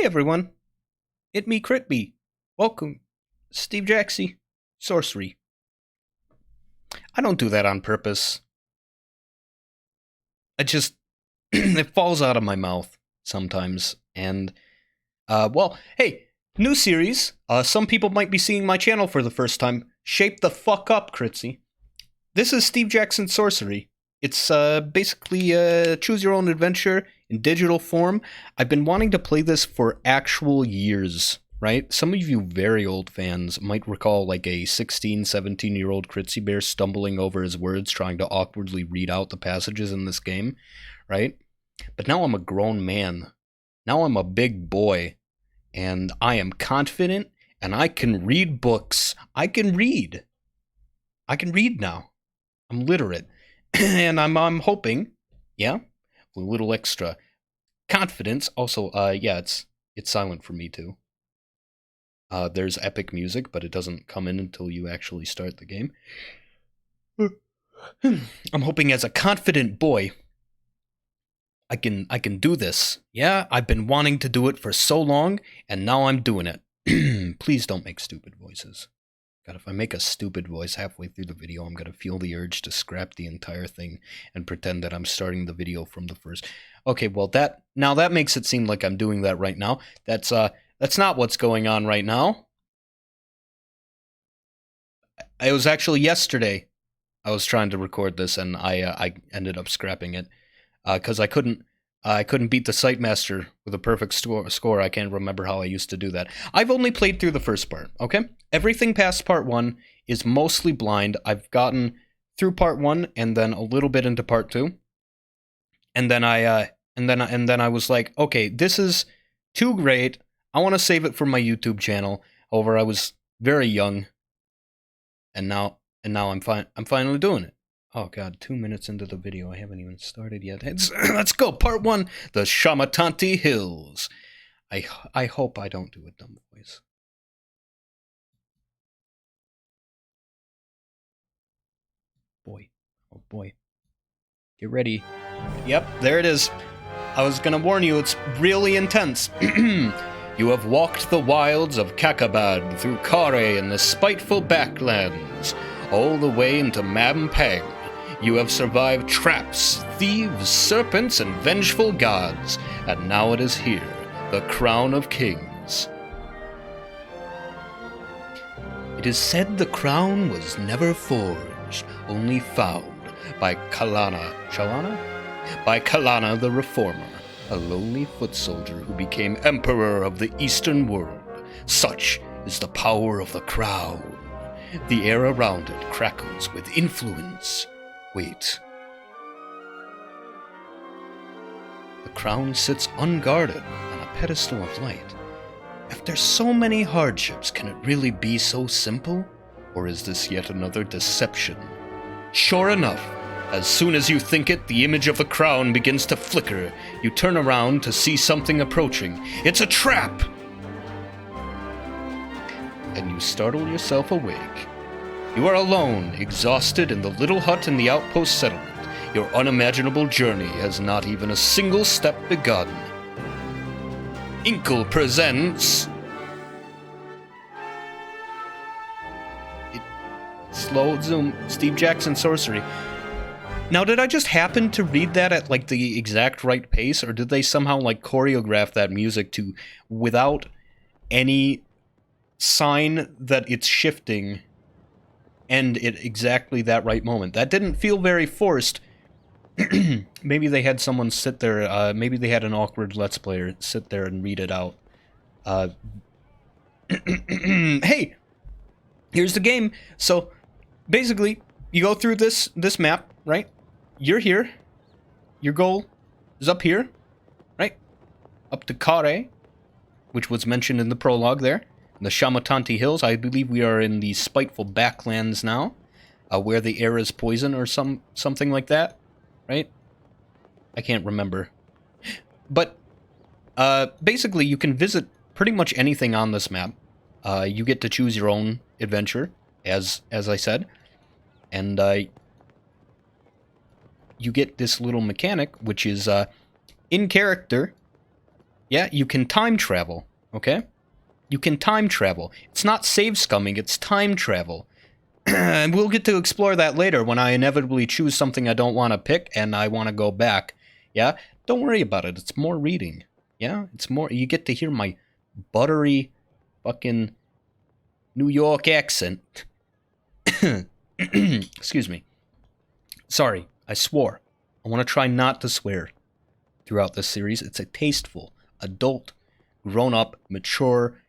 Hey everyone, it me Critsy. Welcome, Steve Jaxie, Sorcery. I don't do that on purpose. I just it falls out of my mouth sometimes. And hey, new series. Some people might be seeing my channel for the first time. Shape the fuck up, Critsy. This is Steve Jackson Sorcery. It's basically choose your own adventure in digital form. I've been wanting to play this for actual years, right? Some of you very old fans might recall like a 16, 17-year-old Critsy Bear stumbling over his words trying to awkwardly read out the passages in this game, right? But now I'm a grown man. Now I'm a big boy, and I am confident, and I can read books. I can read. I can read now. I'm literate. And I'm hoping, yeah, a little extra confidence. Also, yeah, it's silent for me too. There's epic music, but it doesn't come in until you actually start the game. I'm hoping as a confident boy, I can do this. Yeah, I've been wanting to do it for so long, and now I'm doing it. Please don't make stupid voices. God, if I make a stupid voice halfway through the video, I'm gonna feel the urge to scrap the entire thing and pretend that I'm starting the video from the first. Okay, well that makes it seem like I'm doing that right now. That's not what's going on right now. It was actually yesterday I was trying to record this, and I ended up scrapping it because I couldn't beat the Sight Master with a perfect score. I can't remember how I used to do that. I've only played through the first part, okay? Everything past part 1 is mostly blind. I've gotten through part 1 and then a little bit into part 2. And then I was like, okay, this is too great. I want to save it for my YouTube channel. However, I was very young, and now I'm finally doing it. Oh god, 2 minutes into the video, I haven't even started yet. Let's go, part 1, the Shamatanti Hills. I hope I don't do a dumb voice. Boy, oh boy. Get ready. Yep, there it is. I was gonna warn you, it's really intense. You have walked the wilds of Kakabad through Kare and the spiteful backlands, all the way into Mampang. You have survived traps, thieves, serpents, and vengeful gods, and now it is here, the crown of kings. It is said the crown was never forged, only found by Kalana. By Kalana the Reformer, a lonely foot soldier who became emperor of the Eastern world. Such is the power of the crown. The air around it crackles with influence. Wait. The crown sits unguarded on a pedestal of light. After so many hardships, can it really be so simple? Or is this yet another deception? Sure enough, as soon as you think it, the image of the crown begins to flicker. You turn around to see something approaching. It's a trap! And you startle yourself awake. You are alone, exhausted in the little hut in the outpost settlement. Your unimaginable journey has not even a single step begun. Inkle presents... Slow zoom, Steve Jackson Sorcery. Now, did I just happen to read that at, like, the exact right pace, or did they somehow, like, choreograph that music to, without any sign that it's shifting, end at exactly that right moment? That didn't feel very forced. Maybe they had someone sit there, maybe they had an awkward Let's Player sit there and read it out. Hey! Here's the game. So, basically, you go through this map, right? You're here. Your goal is up here, right? Up to Kare, which was mentioned in the prologue there. In the Shamatanti Hills. I believe we are in the spiteful backlands now, where the air is poison or something like that, right? I can't remember. But, basically, you can visit pretty much anything on this map. You get to choose your own adventure, as I said. And, you get this little mechanic, which is, in character, Yeah, you can time travel, okay? You can time travel. It's not save scumming, it's time travel. And we'll get to explore that later when I inevitably choose something I don't want to pick and I want to go back. Yeah? Don't worry about it. It's more reading. Yeah? It's more... You get to hear my buttery fucking New York accent. Excuse me. Sorry, I swore. I want to try not to swear throughout this series. It's a tasteful, adult, grown-up, mature,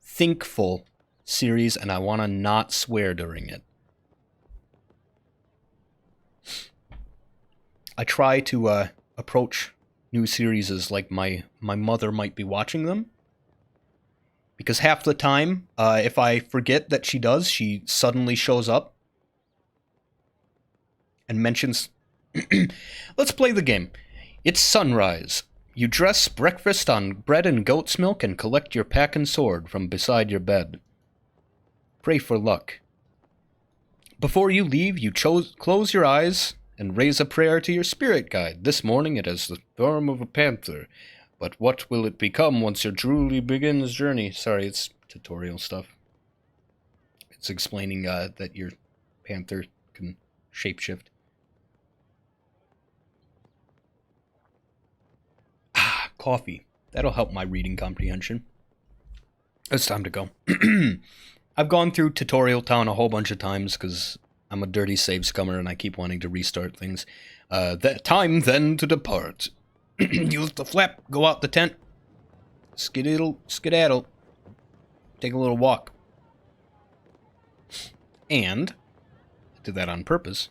thinkful series, and I want to not swear during it. I try to approach new series as like my mother might be watching them. Because half the time, if I forget that she does, she suddenly shows up and mentions... Let's play the game. It's sunrise. You dress breakfast on bread and goat's milk and collect your pack and sword from beside your bed. Pray for luck. Before you leave, you close your eyes and raise a prayer to your spirit guide. This morning it has the form of a panther, but what will it become once your truly begins journey? Sorry, it's tutorial stuff. It's explaining that your panther can shapeshift. Coffee. That'll help my reading comprehension. It's time to go. I've gone through Tutorial Town a whole bunch of times because I'm a dirty save scummer and I keep wanting to restart things. Time then to depart. Use the flap, go out the tent. Skedaddle. Take a little walk. And I did that on purpose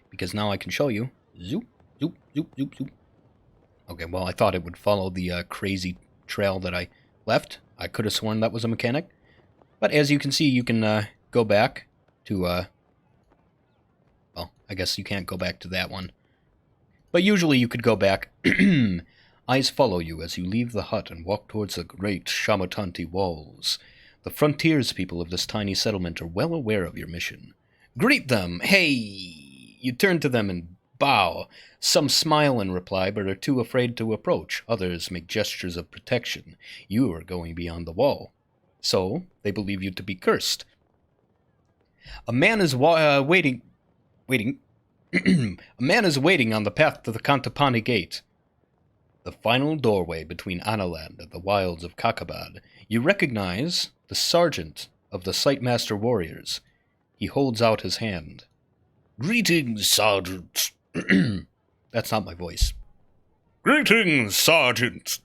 because now I can show you. Zoop, zoop, zoop, zoop, zoop. Okay, well, I thought it would follow the crazy trail that I left. I could have sworn that was a mechanic. But as you can see, you can go back to, well, I guess you can't go back to that one. But usually you could go back. Eyes follow you as you leave the hut and walk towards the great Shamatanti walls. The frontiers people of this tiny settlement are well aware of your mission. Greet them! Hey! You turn to them and bow. Some smile in reply, but are too afraid to approach. Others make gestures of protection. You are going beyond the wall. So, they believe you to be cursed. A man is waiting... A man is waiting on the path to the Kantapani Gate, the final doorway between Analand and the wilds of Kakabad. You recognize the sergeant of the Sightmaster warriors. He holds out his hand. Greetings, Sergeant. That's not my voice. Greetings, Sergeant.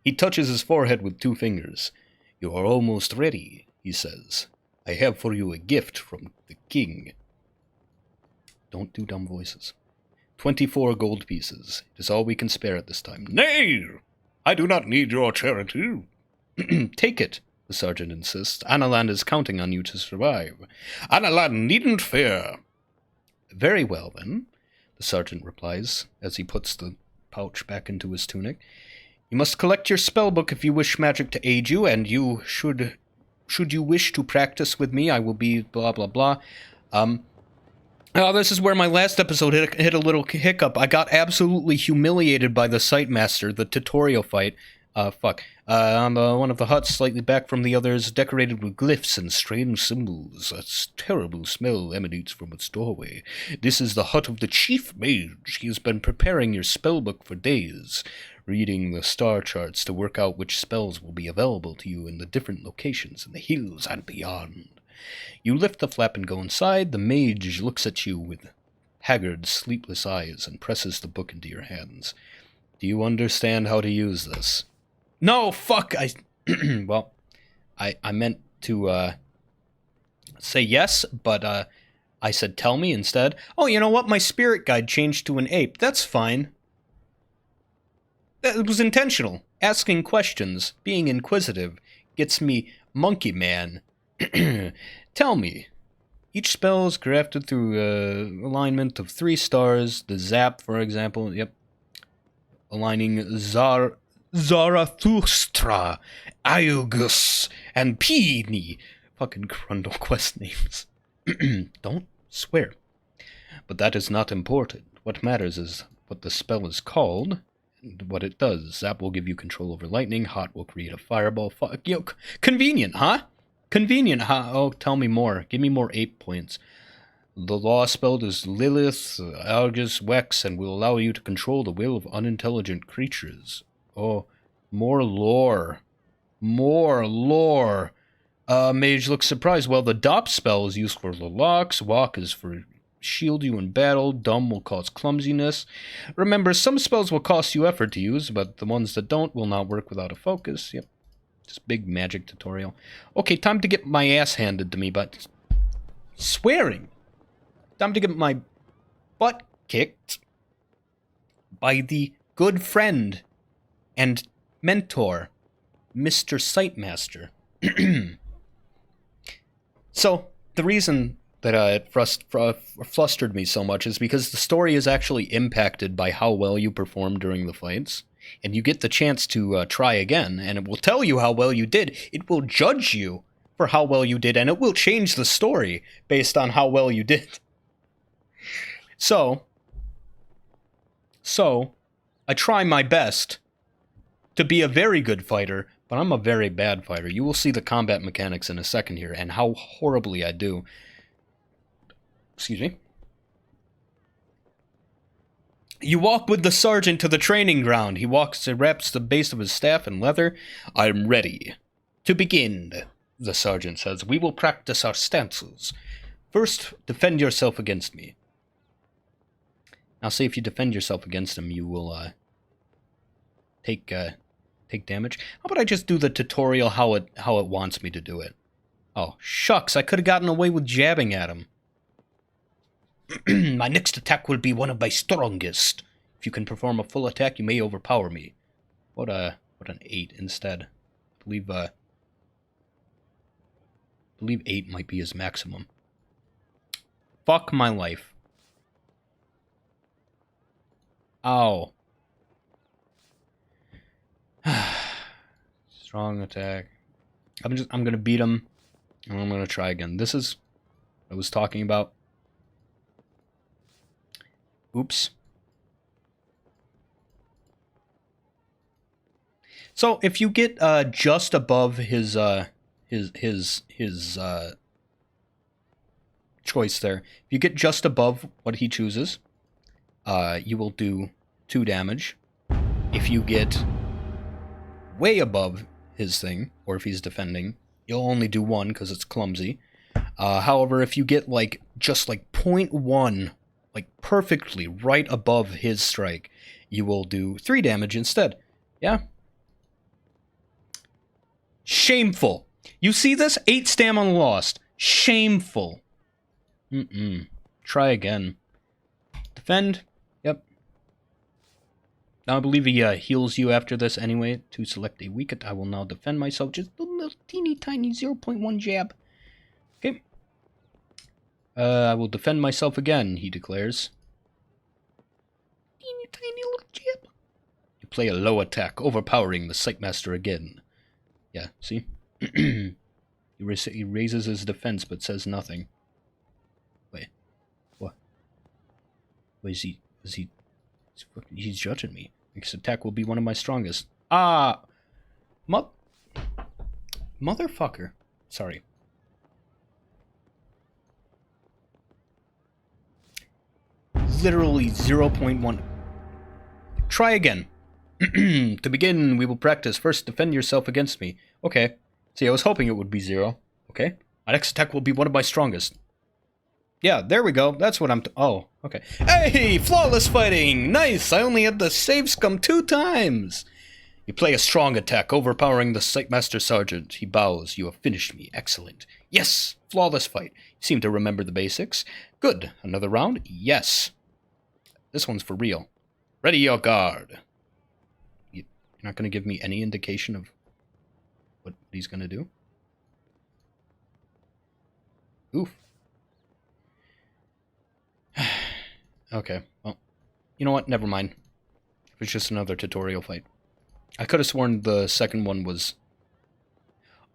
He touches his forehead with 2 fingers. You are almost ready, he says. I have for you a gift from the king. Don't do dumb voices. 24 gold pieces. It is all we can spare at this time. Nay! I do not need your charity. Take it, the sergeant insists. Analand is counting on you to survive. Analand needn't fear. Very well, then, the sergeant replies, as he puts the pouch back into his tunic. You must collect your spellbook if you wish magic to aid you, and you should you wish to practice with me, I will be blah blah blah. This is where my last episode hit a little hiccup. I got absolutely humiliated by the Sightmaster, the tutorial fight. On one of the huts, slightly back from the others, decorated with glyphs and strange symbols. A terrible smell emanates from its doorway. This is the hut of the chief mage. He has been preparing your spellbook for days, reading the star charts to work out which spells will be available to you in the different locations in the hills and beyond. You lift the flap and go inside. The mage looks at you with haggard, sleepless eyes and presses the book into your hands. Do you understand how to use this? No, fuck! Well, I meant to, say yes, but, I said tell me instead. Oh, you know what? My spirit guide changed to an ape. That's fine. That was intentional. Asking questions, being inquisitive, gets me monkey man. Tell me. Each spell is crafted through alignment of 3 stars. The Zap, for example, yep. Aligning Zarathustra, Iugus, and Peony. Fucking Grundle quest names. Don't swear. But that is not important. What matters is what the spell is called And what it does, Zap will give you control over lightning, Hot will create a fireball. Convenient, huh? Convenient, huh? Oh, tell me more. Give me more 8 points. The law spelled is Lilith, Argus, Wex, and will allow you to control the will of unintelligent creatures. Oh, more lore. More lore. Mage looks surprised. Well, the Dop spell is used for the locks. Walk is for shield you in battle. Dumb will cause clumsiness. Remember, some spells will cost you effort to use, but the ones that don't will not work without a focus. Yep. Just big magic tutorial. Okay, time to get my ass handed to me, but swearing. Time to get my butt kicked by the good friend and mentor, Mr. Sightmaster. So, the reason that it flustered me so much is because the story is actually impacted by how well you perform during the fights, and you get the chance to try again, and it will tell you how well you did. It will judge you for how well you did, and it will change the story based on how well you did. So, I try my best to be a very good fighter, but I'm a very bad fighter. You will see the combat mechanics in a second here, and how horribly I do. Excuse me. You walk with the sergeant to the training ground. He wraps the base of his staff in leather. I'm ready. To begin, the sergeant says, we will practice our stances. First, defend yourself against me. Now, say if you defend yourself against him, you will take damage. How about I just do the tutorial how it wants me to do it? Oh, shucks, I could have gotten away with jabbing at him. My next attack will be one of my strongest. If you can perform a full attack, you may overpower me. What an 8 instead. I believe 8 might be his maximum. Fuck my life. Ow. Strong attack. I'm gonna beat him, and I'm gonna try again. This is what I was talking about. Oops. So if you get just above his choice there, if you get just above what he chooses, you will do 2 damage. If you get way above his thing, or if he's defending, you'll only do 1 because it's clumsy. However, if you get just 0.1, perfectly right above his strike, you will do 3 damage instead. Yeah? Shameful. You see this? 8 stamina lost. Shameful. Try again. Defend. Yep. Now I believe he heals you after this anyway. To select a weak attack, I will now defend myself. Just a little teeny tiny 0.1 jab. Okay. I will defend myself again, he declares. Teeny tiny little jab. You play a low attack, overpowering the Sightmaster again. Yeah, see? He raises his defense but says nothing. Wait. What? Wait, he's judging me. Next attack will be one of my strongest. Ah! Motherfucker. Sorry. Literally 0.1. Try again. To begin, we will practice. First, defend yourself against me. Okay. See, I was hoping it would be 0. Okay. My next attack will be one of my strongest. Yeah, there we go. That's what I'm... Oh, okay. Hey! Flawless fighting! Nice! I only had the save scum 2 times! You play a strong attack, overpowering the Sightmaster Sergeant. He bows. You have finished me. Excellent. Yes! Flawless fight. You seem to remember the basics. Good. Another round? Yes. This one's for real. Ready your guard. You're not going to give me any indication of what he's going to do? Oof. Okay, well, you know what? Never mind. It was just another tutorial fight. I could have sworn the second one was...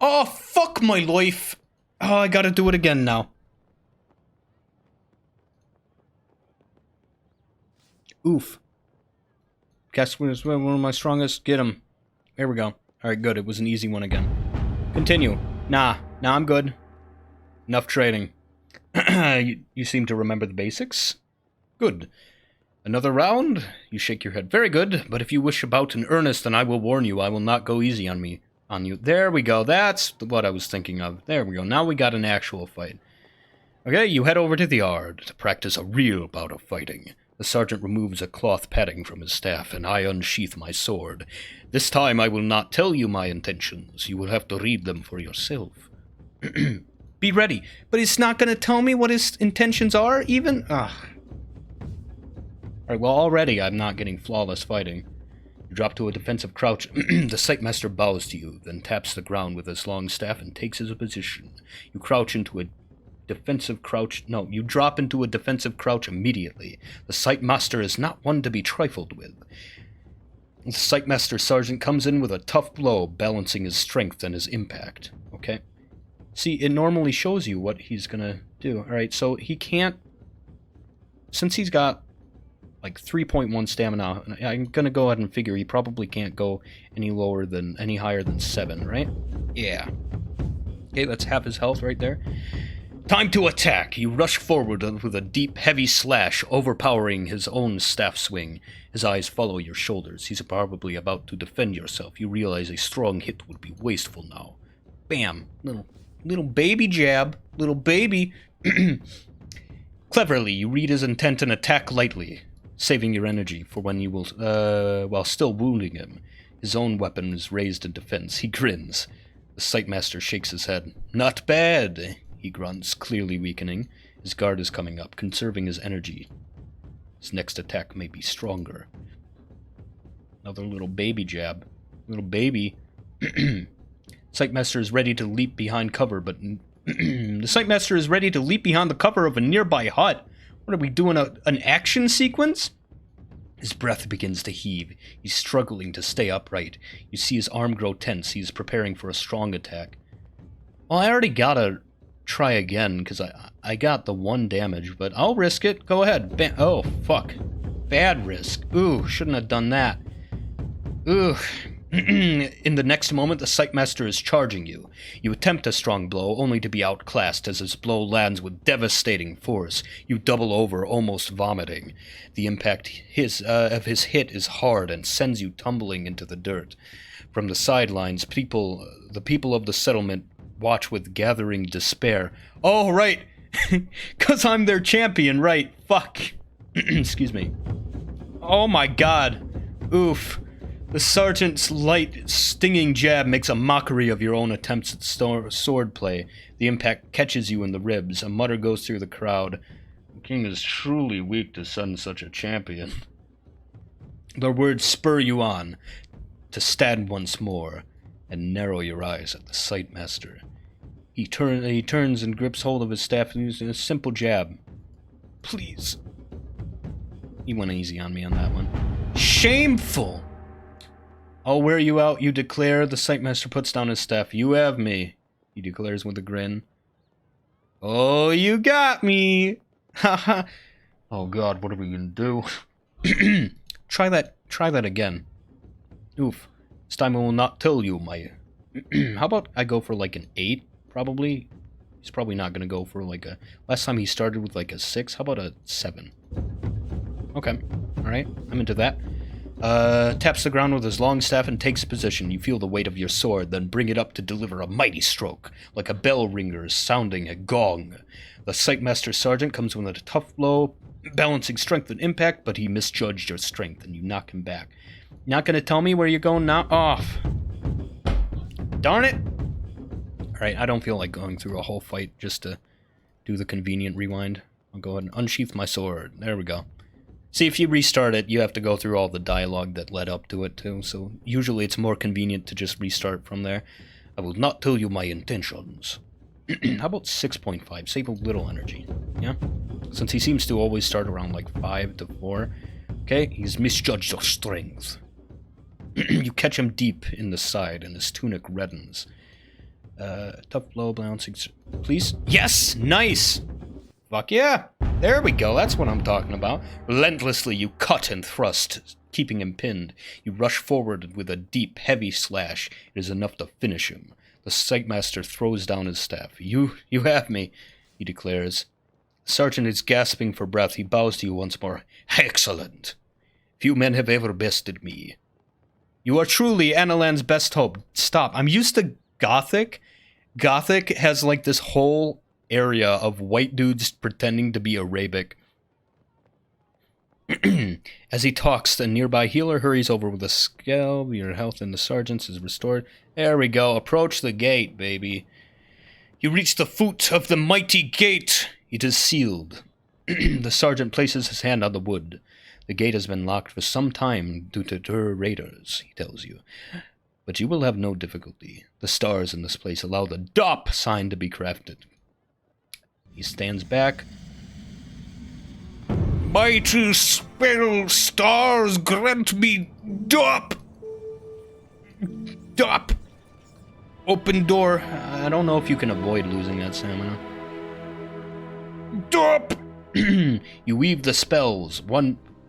Oh, fuck my life! Oh, I gotta do it again now. Oof. Guess what is one of my strongest? Get him. There we go. Alright, good. It was an easy one again. Continue. Nah, I'm good. Enough trading. You seem to remember the basics. Good. Another round? You shake your head. Very good, but if you wish a bout in earnest, then I will warn you, I will not go easy on you. There we go. That's what I was thinking of. There we go. Now we got an actual fight. Okay, you head over to the yard to practice a real bout of fighting. The sergeant removes a cloth padding from his staff, and I unsheath my sword. This time I will not tell you my intentions. You will have to read them for yourself. Be ready. But he's not going to tell me what his intentions are, even? Ugh. Alright, well, already I'm not getting flawless fighting. You drop to a defensive crouch. The Sightmaster bows to you, then taps the ground with his long staff and takes his position. You crouch into a defensive crouch. No, you drop into a defensive crouch immediately. The Sightmaster is not one to be trifled with. The Sightmaster Sergeant comes in with a tough blow, balancing his strength and his impact. Okay? See, it normally shows you what he's gonna do. Alright, so he can't... Since he's got like 3.1 stamina, I'm gonna go ahead and figure he probably can't go any higher than 7, right? Yeah. Okay, that's half his health right there. Time to attack! You rush forward with a deep, heavy slash, overpowering his own staff swing. His eyes follow your shoulders. He's probably about to defend yourself. You realize a strong hit would be wasteful now. Bam! Little baby jab. Little baby. Cleverly, you read his intent and attack lightly, saving your energy for when you will, while still wounding him. His own weapon is raised in defense. He grins. The Sightmaster shakes his head. Not bad, he grunts, clearly weakening. His guard is coming up, conserving his energy. His next attack may be stronger. Another little baby jab. Little baby. Sightmaster is ready to leap behind cover, but... The Sightmaster is ready to leap behind the cover of a nearby hut. What are we doing, an action sequence? His breath begins to heave. He's struggling to stay upright. You see his arm grow tense. He's preparing for a strong attack. Well, I already gotta try again, because I got the 1 damage, but I'll risk it. Go ahead. Oh, fuck. Bad risk. Ooh, shouldn't have done that. Ooh. In the next moment, the Sightmaster is charging you. You attempt a strong blow, only to be outclassed as his blow lands with devastating force. You double over, almost vomiting. The impact of his hit is hard and sends you tumbling into the dirt. From the sidelines, the people of the settlement watch with gathering despair. Oh, right! 'Cause I'm their champion, right? Fuck. Excuse me. Oh my god. Oof. The sergeant's light, stinging jab makes a mockery of your own attempts at sword play. The impact catches you in the ribs. A mutter goes through the crowd. The king is truly weak to send such a champion. The words spur you on to stand once more and narrow your eyes at the Sightmaster. He turns and grips hold of his staff using a simple jab. Please. He went easy on me on that one. Shameful! I'll wear you out, you declare. The Sightmaster puts down his staff. You have me, he declares with a grin. Oh, you got me! Haha. Oh god, what are we gonna do? Try that again. Oof. This time I will not tell you my... How about I go for like an 8, probably? He's probably not gonna go for like a... Last time he started with like a 6. How about a 7? Okay. Alright, I'm into that. Taps the ground with his long staff and takes position. You feel the weight of your sword, then bring it up to deliver a mighty stroke, like a bell ringer sounding a gong. The Sightmaster Sergeant comes with a tough blow, balancing strength and impact, but he misjudged your strength, and you knock him back. Not gonna tell me where you're going now? Off. Darn it! Alright, I don't feel like going through a whole fight just to do the convenient rewind. I'll go ahead and unsheath my sword. There we go. See, if you restart it, you have to go through all the dialogue that led up to it, too, so usually it's more convenient to just restart from there. I will not tell you my intentions. How about 6.5? Save a little energy, yeah? Since he seems to always start around, like, 5 to 4. Okay, he's misjudged your strength. You catch him deep in the side, and his tunic reddens. Tough blow, bouncing... Please? Yes! Nice! Fuck yeah! There we go, that's what I'm talking about. Relentlessly, you cut and thrust, keeping him pinned. You rush forward with a deep, heavy slash. It is enough to finish him. The Sightmaster throws down his staff. You have me, he declares. The sergeant is gasping for breath. He bows to you once more. Excellent. Few men have ever bested me. You are truly Analand's best hope. Stop. I'm used to Gothic. Gothic has like this whole area of white dudes pretending to be Arabic. As he talks, the nearby healer hurries over with a scalp. Your health in the sergeant's is restored. There we go. Approach the gate, baby. You reach the foot of the mighty gate. It is sealed. The sergeant places his hand on the wood. The gate has been locked for some time due to raiders, he tells you. But you will have no difficulty. The stars in this place allow the DOP sign to be crafted. He stands back. Mighty spell stars grant me DOP! DOP! Open door. I don't know if you can avoid losing that stamina. DOP! You weave the spells.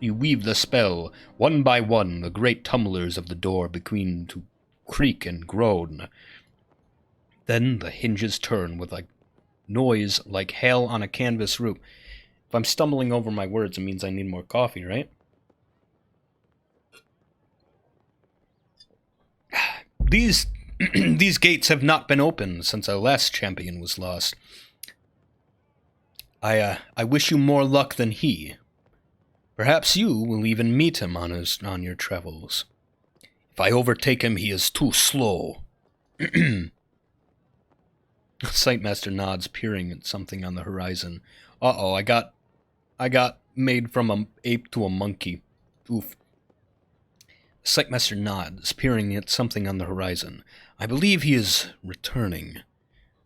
You weave the spell. One by one, the great tumblers of the door begin to creak and groan. Then the hinges turn with a noise like hail on a canvas roof. If I'm stumbling over my words, it means I need more coffee, right? These gates have not been opened since our last champion was lost. I wish you more luck than he. Perhaps you will even meet him on your travels. If I overtake him, he is too slow. Sightmaster nods, peering at something on the horizon. Uh-oh, I got made from an ape to a monkey. Oof. Sightmaster nods, peering at something on the horizon. I believe he is returning,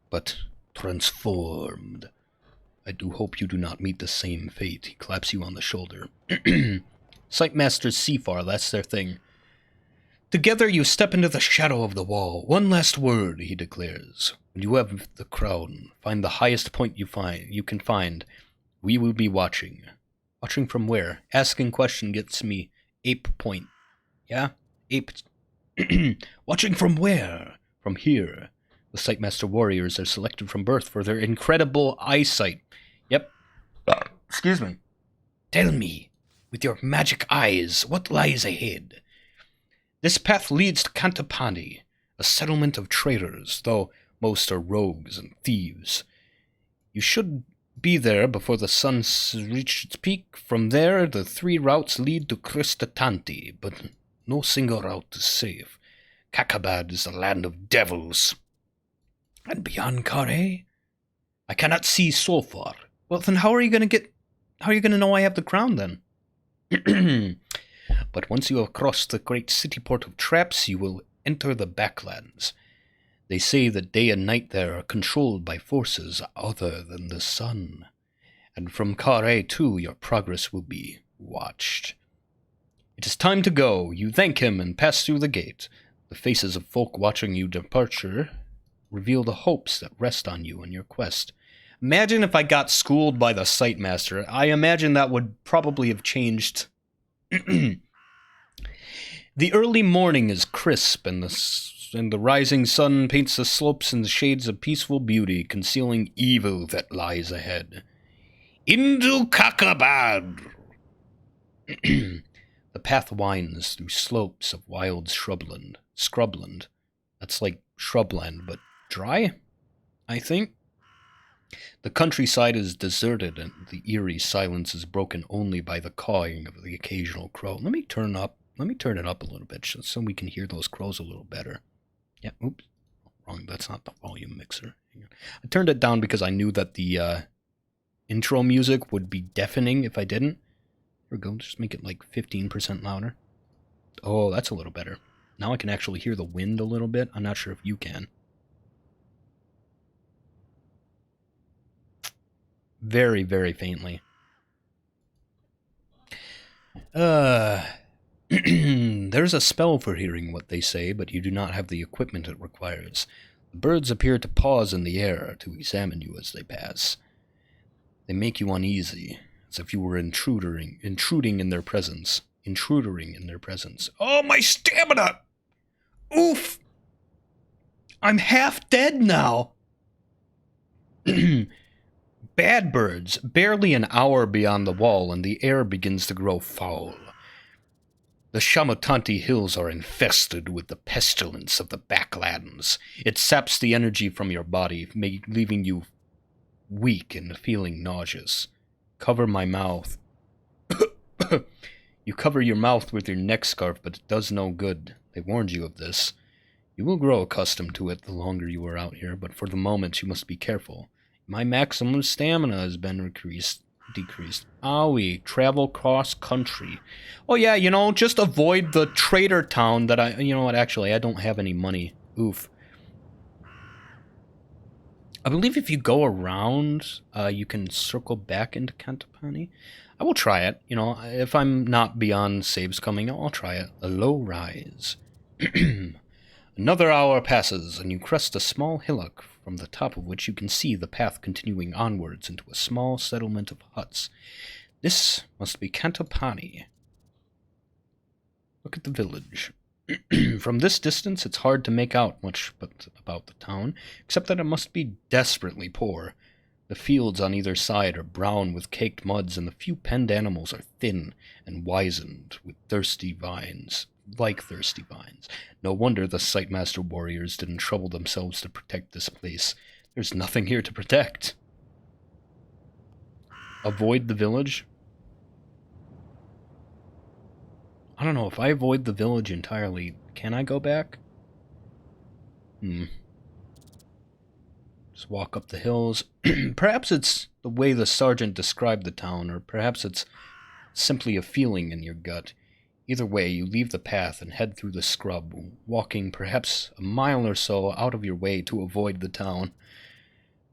but transformed. I do hope you do not meet the same fate. He claps you on the shoulder. Sightmasters Seafar, that's their thing. Together you step into the shadow of the wall. One last word, he declares. When you have the crown, find the highest point you can find. We will be watching. Watching from where? Asking question gets me ape point. Yeah? Ape. Watching from where? From here. The Sightmaster warriors are selected from birth for their incredible eyesight. Yep. Excuse me. Tell me, with your magic eyes, what lies ahead? This path leads to Cantapani, a settlement of traders, though most are rogues and thieves. You should be there before the sun reaches its peak. From there, the 3 routes lead to Cristatanti, but no single route is safe. Kakabad is the land of devils. And beyond Carre? I cannot see so far. Well, then how are you going to know I have the crown, then? But once you have crossed the great city port of traps, you will enter the backlands. They say that day and night there are controlled by forces other than the sun. And from Carre, too, your progress will be watched. It is time to go. You thank him and pass through the gate. The faces of folk watching your departure reveal the hopes that rest on you in your quest. Imagine if I got schooled by the Sightmaster. I imagine that would probably have changed. The early morning is crisp, and the rising sun paints the slopes in the shades of peaceful beauty, concealing evil that lies ahead. Into Kakabad! The path winds through slopes of wild scrubland. That's like shrubland, but dry, I think. The countryside is deserted, and the eerie silence is broken only by the cawing of the occasional crow. Let me turn it up a little bit so we can hear those crows a little better. Yeah, oops. Wrong, that's not the volume mixer. I turned it down because I knew that the intro music would be deafening if I didn't. Here we go, just make it like 15% louder. Oh, that's a little better. Now I can actually hear the wind a little bit. I'm not sure if you can. Very, very faintly. There's a spell for hearing what they say, but you do not have the equipment it requires. The birds appear to pause in the air to examine you as they pass. They make you uneasy, as if you were intruding in their presence. intruding in their presence. Oh, my stamina! Oof! I'm half dead now! Bad birds, barely an hour beyond the wall, and the air begins to grow foul. The Shamutanti Hills are infested with the pestilence of the Backlands. It saps the energy from your body, leaving you weak and feeling nauseous. Cover my mouth. You cover your mouth with your neck scarf, but it does no good. They warned you of this. You will grow accustomed to it the longer you are out here, but for the moment you must be careful. My maximum stamina has been decreased. Owie, travel cross country. Oh yeah, just avoid the trader town that you know what, actually, I don't have any money. Oof. I believe if you go around, you can circle back into Cantopani. I will try it. If I'm not beyond saves coming, I'll try it. A low rise. Another hour passes, and you crest a small hillock, from the top of which you can see the path continuing onwards into a small settlement of huts. This must be Cantopani. Look at the village. From this distance, it's hard to make out much about the town, except that it must be desperately poor. The fields on either side are brown with caked muds, and the few penned animals are thin and wizened with thirsty vines. No wonder the Sightmaster warriors didn't trouble themselves to protect this place. There's nothing here to protect. Avoid the village? I don't know, if I avoid the village entirely, can I go back? Just walk up the hills. Perhaps it's the way the sergeant described the town, or perhaps it's simply a feeling in your gut. Either way, you leave the path and head through the scrub, walking perhaps a mile or so out of your way to avoid the town.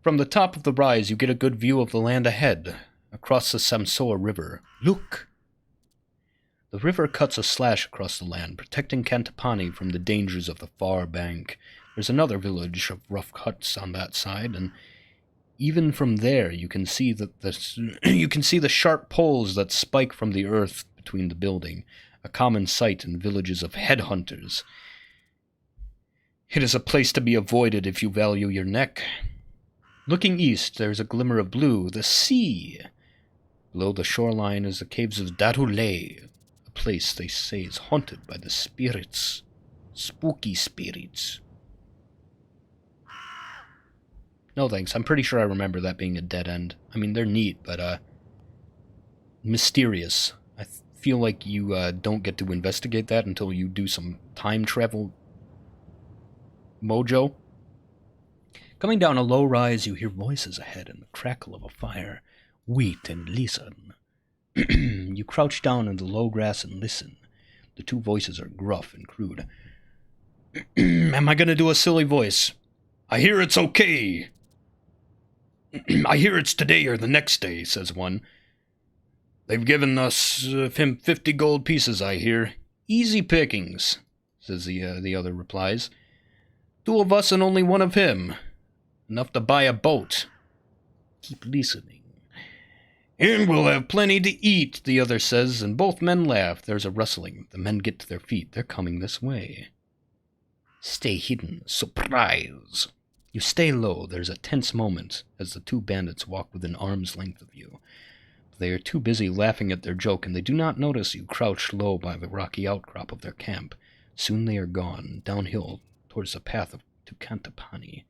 From the top of the rise, you get a good view of the land ahead, across the Samsoa River. Look! The river cuts a slash across the land, protecting Cantopani from the dangers of the far bank. There's another village of rough huts on that side, and even from there you can see the sharp poles that spike from the earth between the building, a common sight in villages of headhunters. It is a place to be avoided if you value your neck. Looking east, there's a glimmer of blue, the sea. Below the shoreline is the caves of Darule, a place they say is haunted by the spirits. Spooky spirits. No thanks, I'm pretty sure I remember that being a dead end. I mean, they're neat, but, mysterious. I feel like you, don't get to investigate that until you do some time travel mojo. Coming down a low rise, you hear voices ahead and the crackle of a fire. Wait and listen. You crouch down in the low grass and listen. The two voices are gruff and crude. Am I gonna do a silly voice? I hear it's okay. I hear it's today or the next day, says one. They've given us him 50 gold pieces, I hear. Easy pickings, says the other replies. 2 of us and only 1 of him. Enough to buy a boat. Keep listening. And we'll have plenty to eat, the other says, and both men laugh. There's a rustling. The men get to their feet. They're coming this way. Stay hidden. Surprise. You stay low. There's a tense moment as the 2 bandits walk within arm's length of you. They are too busy laughing at their joke, and they do not notice you crouched low by the rocky outcrop of their camp. Soon they are gone, downhill, towards the path to Cantopani.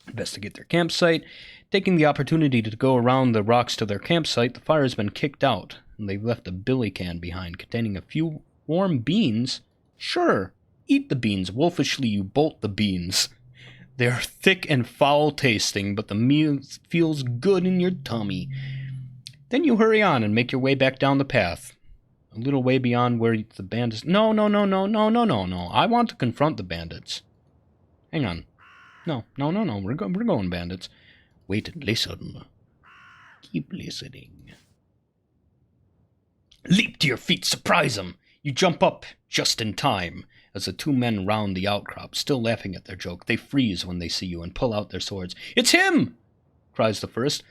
Investigate their campsite. Taking the opportunity to go around the rocks to their campsite, the fire has been kicked out, and they've left a billy can behind containing a few warm beans. Sure, eat the beans. Wolfishly, you bolt the beans. They are thick and foul-tasting, but the meal feels good in your tummy. Then you hurry on and make your way back down the path. A little way beyond where the bandits... No. I want to confront the bandits. Hang on. No. We're going, bandits. Wait and listen. Keep listening. Leap to your feet, surprise them. You jump up just in time. As the 2 men round the outcrop, still laughing at their joke, they freeze when they see you and pull out their swords. It's him! Cries the first.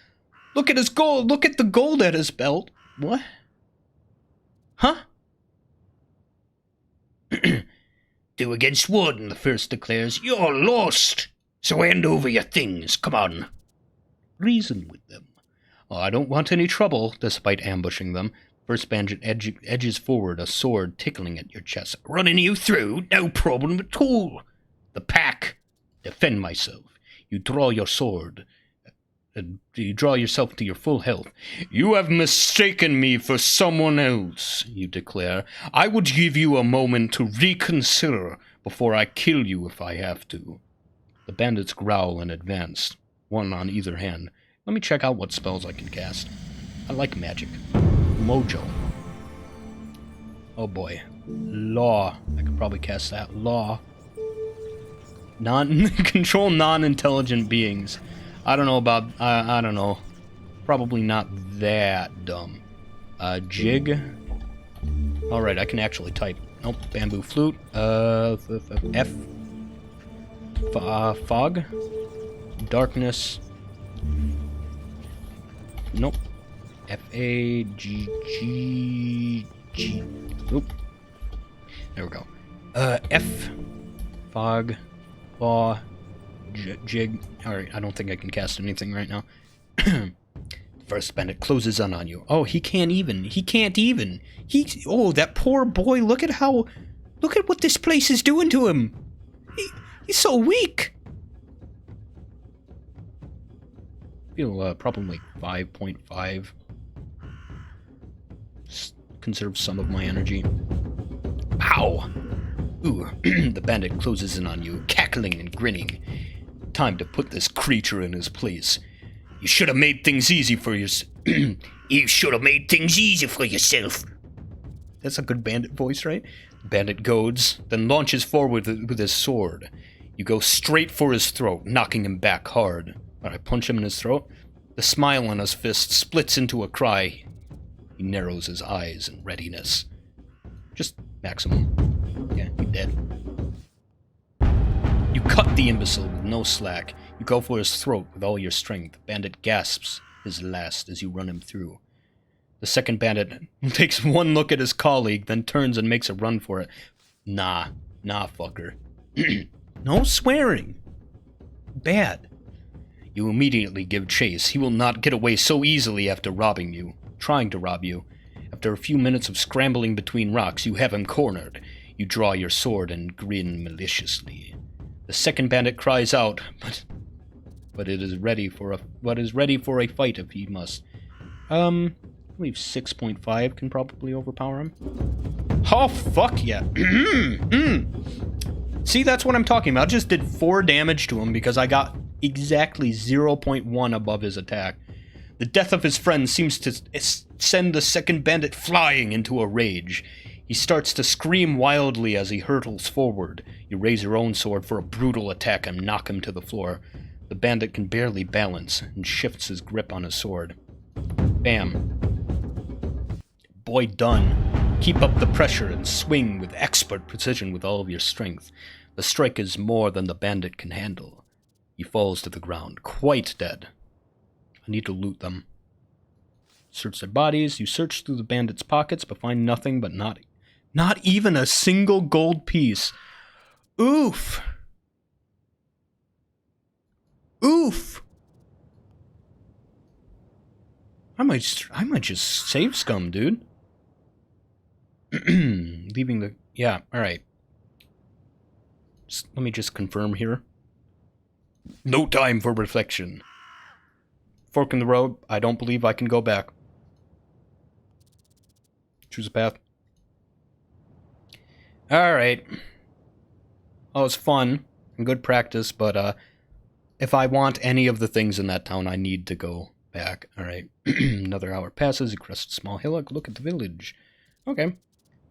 Look at his gold! Look at the gold at his belt! What? Huh? 2 against 1, the first declares. You're lost! So hand over your things, come on. Reason with them. Oh, I don't want any trouble, despite ambushing them. First bandit edges forward, a sword tickling at your chest. Running you through? No problem at all. The pack. Defend myself. You draw your sword. You draw yourself to your full health. You have mistaken me for someone else, you declare. I would give you a moment to reconsider before I kill you if I have to. The bandits growl and advance, one on either hand. Let me check out what spells I can cast. I like magic. Mojo. Oh boy. Law. I could probably cast that. Law. Control non-intelligent beings. I don't know about... I don't know. Probably not that dumb. Jig. Alright, I can actually type. Nope. Bamboo flute. F. Fog. Darkness. Nope. F-A-G-G-G. Oop. There we go. F. Fog. Law. Jig. Alright, I don't think I can cast anything right now. First bandit closes in on you. Oh, he can't even. He can't even. Oh, that poor boy. Look at what this place is doing to him. He's so weak. I feel probably 5.5. Conserve some of my energy. Ow! Ooh, the bandit closes in on you, cackling and grinning. Time to put this creature in his place. You should have made things easy for yourself. You should have made things easy for yourself. That's a good bandit voice, right? Bandit goads, then launches forward with his sword. You go straight for his throat, knocking him back hard. I punch him in his throat. The smile on his fist splits into a cry. He narrows his eyes in readiness. Just maximum. Yeah, you're dead. You cut the imbecile with no slack. You go for his throat with all your strength. Bandit gasps his last as you run him through. The second bandit takes one look at his colleague, then turns and makes a run for it. Nah, fucker. No swearing. Bad. You immediately give chase. He will not get away so easily after trying to rob you. After a few minutes of scrambling between rocks, you have him cornered. You draw your sword and grin maliciously. The second bandit cries out, but it is ready for a fight if he must. I believe 6.5 can probably overpower him. Oh fuck yeah! See, that's what I'm talking about. I just did 4 damage to him because I got exactly 0.1 above his attack. The death of his friend seems to send the second bandit flying into a rage. He starts to scream wildly as he hurtles forward. You raise your own sword for a brutal attack and knock him to the floor. The bandit can barely balance and shifts his grip on his sword. Bam. Boy done. Keep up the pressure and swing with expert precision with all of your strength. The strike is more than the bandit can handle. He falls to the ground, quite dead. I need to loot them. Search their bodies. You search through the bandits' pockets, but find nothing but not even a single gold piece. Oof. Oof. I might just save scum, dude. Leaving the... Yeah, alright. Let me just confirm here. No time for reflection. Fork in the road. I don't believe I can go back. Choose a path. Alright. Oh, it's fun and good practice, but if I want any of the things in that town, I need to go back. Alright. Another hour passes. You crest a small hillock. Look at the village. Okay.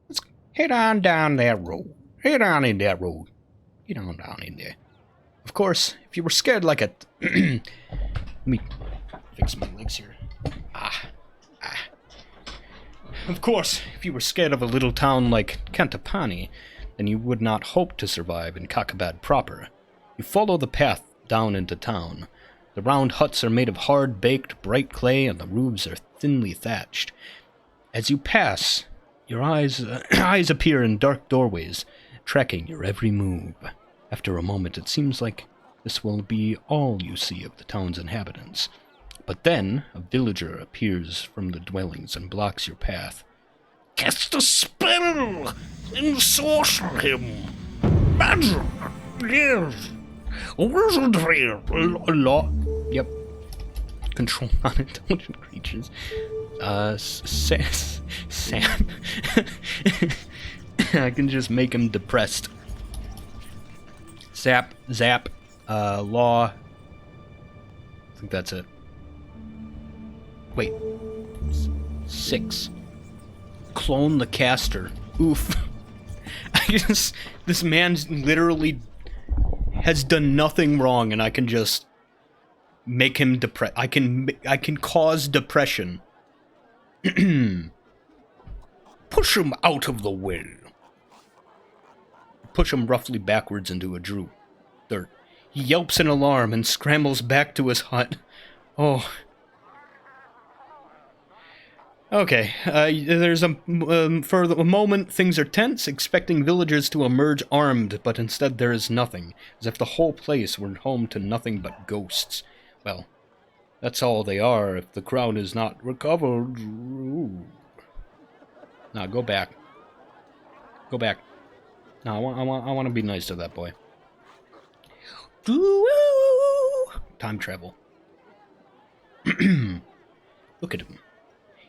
Let's head on down that road. Head on in that road. Get on down in there. Of course, if you were scared like a... Let me fix my legs here. Of course, if you were scared of a little town like Cantapani, then you would not hope to survive in Kakabad proper. You follow the path down into town. The round huts are made of hard-baked, bright clay, and the roofs are thinly thatched. As you pass, Your eyes appear in dark doorways, tracking your every move. After a moment, it seems like this will be all you see of the town's inhabitants. But then, a villager appears from the dwellings and blocks your path. Cast a spell and sorcerer him. Magic, yes. Wizardry, law. Yep. Control non-intelligent creatures. Sam. I can just make him depressed. Zap, law. I think that's it. Wait. 6. Clone the caster. Oof. This man literally has done nothing wrong, and I can just make him depressed. I can cause depression. Push him out of the way. Push him roughly backwards into a dirt. He yelps in alarm and scrambles back to his hut. Oh. Okay, there's for a moment things are tense, expecting villagers to emerge armed, but instead there is nothing, as if the whole place were home to nothing but ghosts. Well, that's all they are if the crown is not recovered. Ooh. Nah, go back. Go back. No, I want to be nice to that boy. Time travel. Look at him.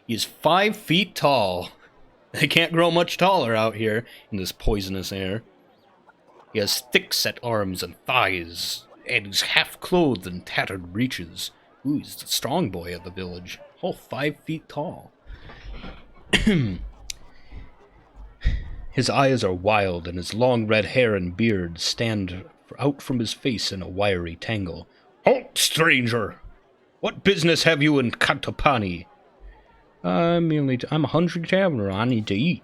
He is 5 feet tall. They can't grow much taller out here in this poisonous air. He has thick-set arms and thighs, and he's half-clothed in tattered breeches. Ooh, he's the strong boy of the village. Oh, 5 feet tall. His eyes are wild, and his long red hair and beard stand out from his face in a wiry tangle. Halt, stranger! What business have you in Katapani? I'm a hungry traveler. I need to eat.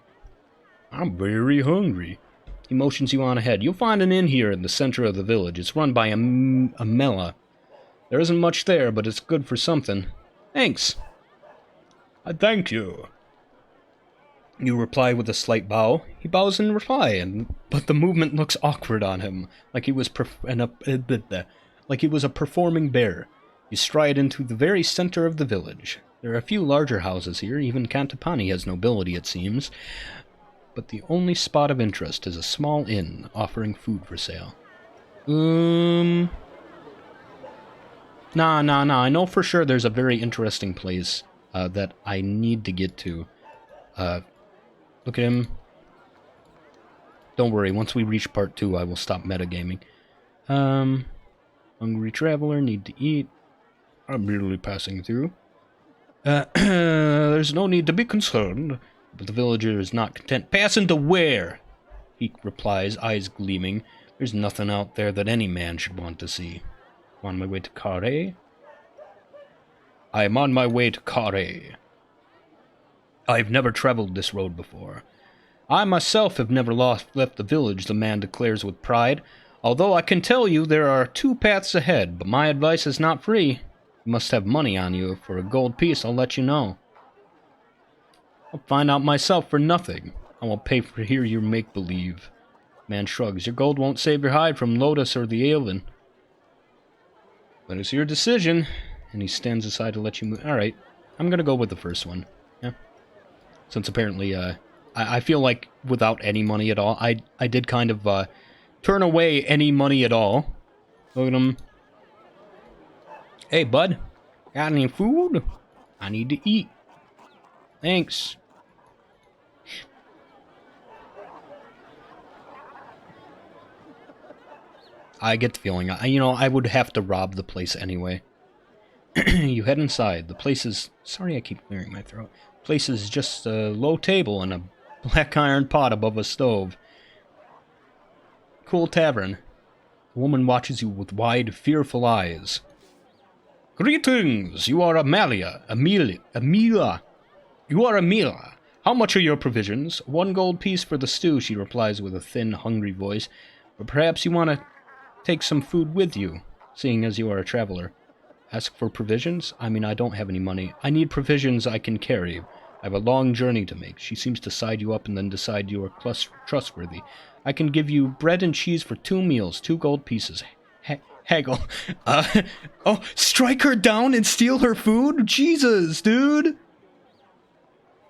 I'm very hungry. He motions you on ahead. You'll find an inn here in the center of the village. It's run by a Mela. There isn't much there, but it's good for something. Thanks. I thank you. You reply with a slight bow. He bows in reply, but the movement looks awkward on him, like he was a performing bear. You stride into the very center of the village. There are a few larger houses here. Even Cantapani has nobility, it seems. But the only spot of interest is a small inn offering food for sale. Nah. I know for sure there's a very interesting place that I need to get to. Look at him. Don't worry, once we reach part 2, I will stop metagaming. Hungry traveler, need to eat. I'm merely passing through. There's no need to be concerned. But the villager is not content. Passing to where? He replies, eyes gleaming. There's nothing out there that any man should want to see. On my way to Carre? I am on my way to Carre. I've never traveled this road before. I myself have never left the village, the man declares with pride. Although I can tell you there are 2 paths ahead, but my advice is not free. You must have money on you. For a gold piece, I'll let you know. I'll find out myself for nothing. I won't pay for hear your make-believe. Man shrugs. Your gold won't save your hide from Lotus or the Aelvin. But it's your decision. And he stands aside to let you move. Alright. I'm gonna go with the first one. Yeah. Since apparently, I feel like without any money at all, I did kind of, turn away any money at all. Look at him. Hey, bud. Got any food? I need to eat. Thanks. I get the feeling, I would have to rob the place anyway. You head inside. The place is... Sorry I keep clearing my throat. The place is just a low table and a black iron pot above a stove. Cool tavern. The woman watches you with wide, fearful eyes. Greetings! You are Amelia. You are Amelia. How much are your provisions? 1 gold piece for the stew, she replies with a thin, hungry voice. But perhaps you want to take some food with you, seeing as you are a traveler. Ask for provisions? I mean, I don't have any money. I need provisions I can carry. I have a long journey to make. She seems to side you up and then decide you are trustworthy. I can give you bread and cheese for 2 meals, 2 gold pieces. Haggle. Oh, strike her down and steal her food? Jesus, dude!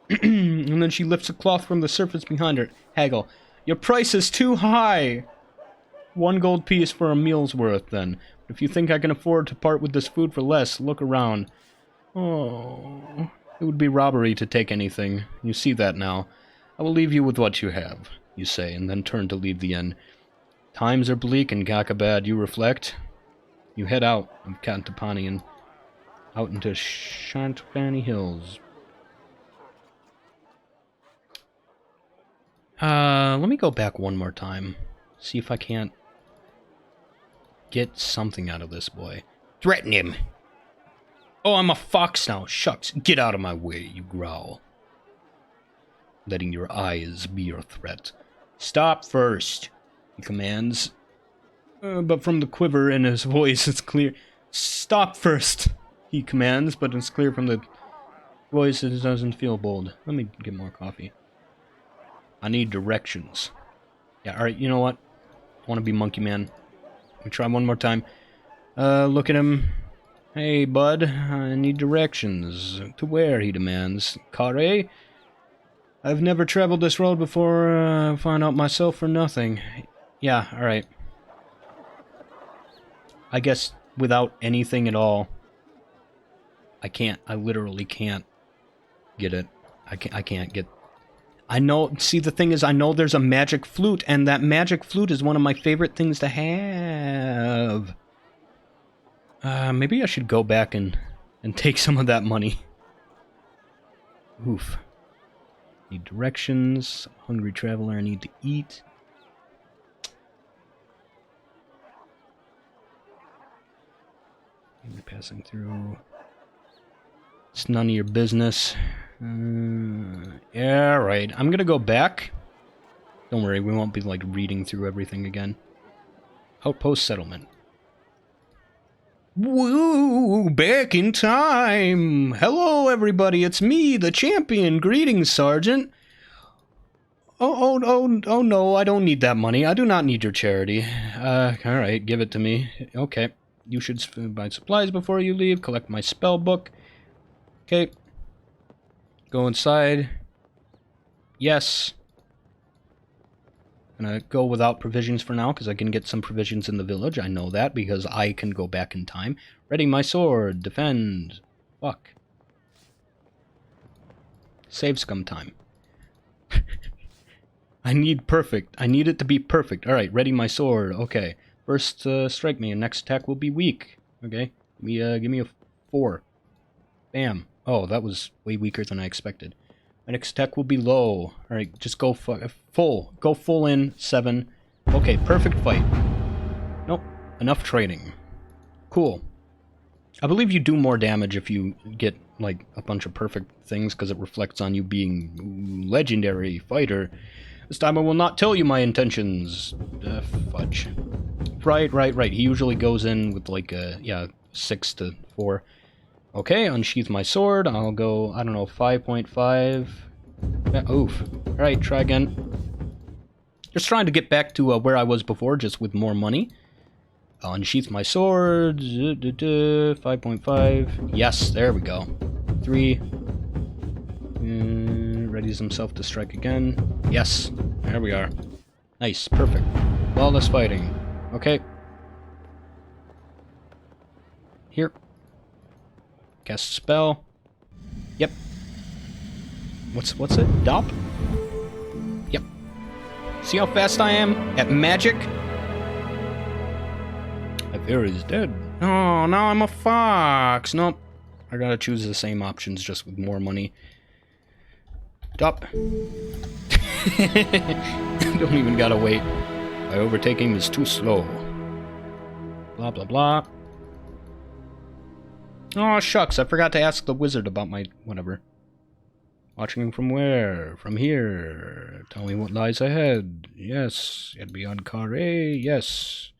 And then she lifts a cloth from the surface behind her. Haggle. Your price is too high! 1 gold piece for a meal's worth, then. But if you think I can afford to part with this food for less, look around. Oh, it would be robbery to take anything. You see that now. I will leave you with what you have, you say, and then turn to leave the inn. Times are bleak in Kakabad, you reflect. You head out of Kantapani and out into Shantapani Hills. Let me go back one more time. See if I can't get something out of this boy. Threaten him! Oh, I'm a fox now. Shucks. Get out of my way, you growl. Letting your eyes be your threat. Stop first, he commands. But from the quiver in his voice, it's clear. Stop first, he commands, but it's clear from the voice it doesn't feel bold. Let me get more coffee. I need directions. Yeah, alright, you know what? I want to be Monkey Man. Let me try one more time. Look at him. Hey, bud, I need directions. To where, he demands. Carre? I've never traveled this road before, find out myself for nothing. Yeah, alright. I guess without anything at all, I literally can't get it. I can't get... I know, see, the thing is, I know there's a magic flute, and that magic flute is one of my favorite things to have. Maybe I should go back and take some of that money. Oof. Need directions. Hungry traveler, I need to eat. Maybe passing through. It's none of your business. Yeah, right. I'm gonna go back. Don't worry, we won't be, like, reading through everything again. Outpost settlement. Woo! Back in time! Hello, everybody, it's me, the champion. Greetings, Sergeant. Oh, no, I don't need that money. I do not need your charity. Alright, give it to me. Okay. You should buy supplies before you leave. Collect my spell book. Okay. Go inside. Yes. Gonna go without provisions for now, because I can get some provisions in the village. I know that, because I can go back in time. Ready my sword. Defend. Fuck. Save scum time. I need perfect. I need it to be perfect. Alright, ready my sword. Okay. First strike me, and next attack will be weak. Okay. Give me a 4. Bam. Oh, that was way weaker than I expected. My next attack will be low. Alright, just go full. Go full in. 7. Okay, perfect fight. Nope. Enough training. Cool. I believe you do more damage if you get, like, a bunch of perfect things, because it reflects on you being legendary fighter. This time I will not tell you my intentions. Fudge. Right. He usually goes in with, like, 6 to 4. Okay, unsheath my sword. I'll go, I don't know, 5.5. Oof. Alright, try again. Just trying to get back to where I was before, just with more money. I'll unsheath my sword. 5.5. Yes, there we go. 3. Readies himself to strike again. Yes, there we are. Nice, perfect. Flawless fighting. Okay. Here. Cast spell. Yep. What's it? Dop? Yep. See how fast I am at magic? My fear is dead. Oh, now I'm a fox. Nope. I gotta choose the same options just with more money. Dop. Don't even gotta wait. My overtaking is too slow. Blah, blah, blah. Oh, shucks, I forgot to ask the wizard about my... whatever. Watching from where? From here. Tell me what lies ahead. Yes. Yet beyond Carre. Yes.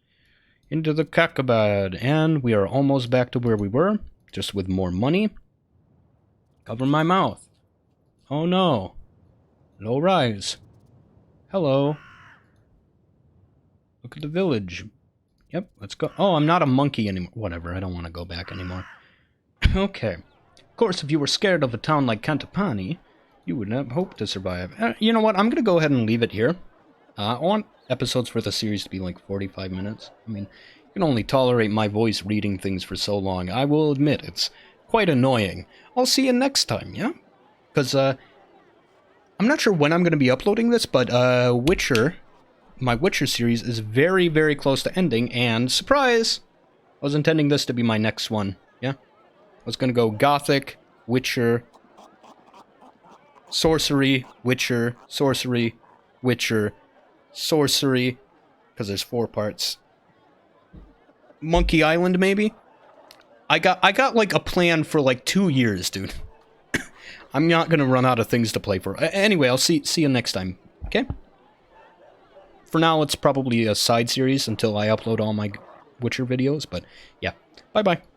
Into the Kakabad. And we are almost back to where we were. Just with more money. Cover my mouth. Oh no. Low rise. Hello. Look at the village. Yep, let's go. Oh, I'm not a monkey anymore. Whatever, I don't want to go back anymore. Okay. Of course, if you were scared of a town like Cantapani, you would not hope to survive. You know what? I'm going to go ahead and leave it here. I want episodes for the series to be like 45 minutes. I mean, you can only tolerate my voice reading things for so long. I will admit, it's quite annoying. I'll see you next time, yeah? Because, I'm not sure when I'm going to be uploading this, but, my Witcher series is very, very close to ending, and surprise! I was intending this to be my next one, yeah? I was gonna go Gothic, Witcher, Sorcery, Witcher, Sorcery, Witcher, Sorcery, because there's 4 parts. Monkey Island, maybe? I got like a plan for like 2 years, dude. I'm not gonna run out of things to play for. Anyway, I'll see you next time, okay? For now, it's probably a side series until I upload all my Witcher videos, but yeah. Bye-bye.